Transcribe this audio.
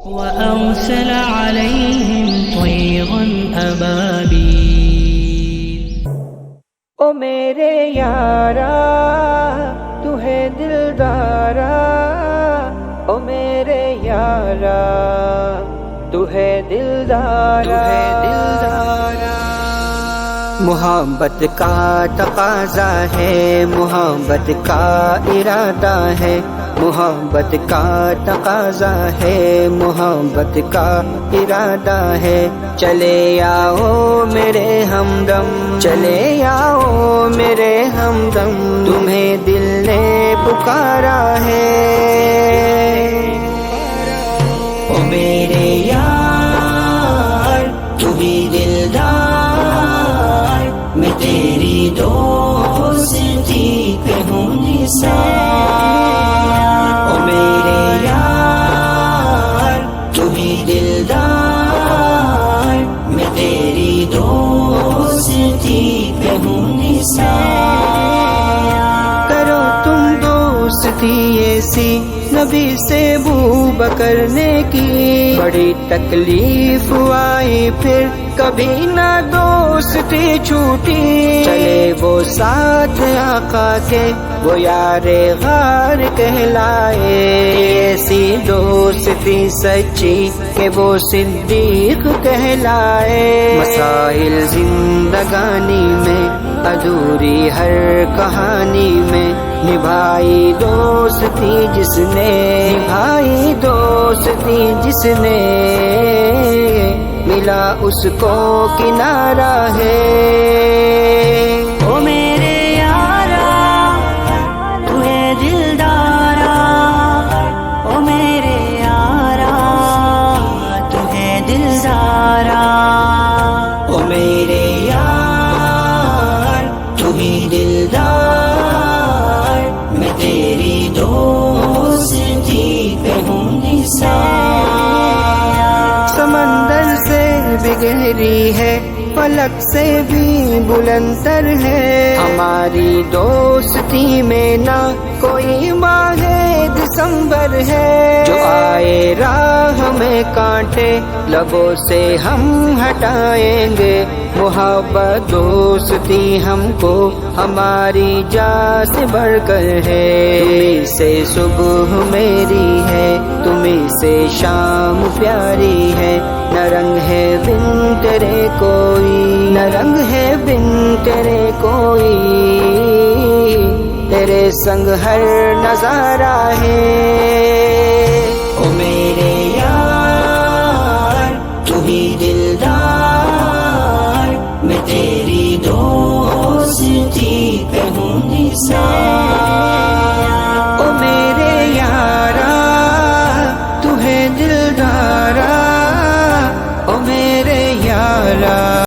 وأرسل عليهم طيرا أبابيل۔ او میرے یارا تو ہے دلدارا، او میرے یارا تو ہے دلدارا، محبت کا تقاضا ہے، محبت کا ارادہ ہے، محبت کا تقاضا ہے، محبت کا ارادہ ہے۔ چلے آؤ میرے ہمدم، چلے آؤ میرے ہمدم، تمہیں دل نے پکارا ہے۔ او میرے یار تو ہی دلدار، میں تیری دوستی پہ ہوں نثار۔ او میرے یار تو ہی دلدار، میں تیری دوستی پہ ہوں نثار۔ کرو تم دوستی ایسی نبی سے بو بکر نے کی، بڑی تکلیف آئی پھر کبھی نہ دوستی چھوٹی، چلے وہ ساتھ آقا کے وہ یار غار کہلائے، ایسی دوستی سچی کہ وہ صدیق کہلائے۔ مسائل زندگانی میں ادھوری ہر کہانی میں نبھائی دوستی جس نے، نبھائی دوستی جس نے، ملا اس کو کنارہ ہے۔ او میرے یارا تو ہے دلدارا، او میرے یارا تو ہے دلدارا، او میرے یار تو ہی دلدار، میں تیری دوستی پہ ہوں نثار۔ سمندر سے بھی گہری ہے، فلک سے بھی بلند تر ہے، ہماری دوستی میں نہ کوئی ماہ دسمبر ہے، جو آئے راہ میں کانٹے لبوں سے ہم ہٹائیں گے، محبت دوستی ہم کو ہماری جان سے بڑھ کر ہے۔ تمہیں سے صبح میری ہے، تمہیں سے شام پیاری ہے، نہ رنگ ہے بن تیرے کوئی، نہ رنگ ہے بن تیرے کوئی، تیرے سنگ ہر نظارہ ہے۔ او میرے یار تو ہی دلدار، میں تیری دوستی پہ ہوں نثار۔ او میرے یارا تو ہے دلدارا، او میرے یارا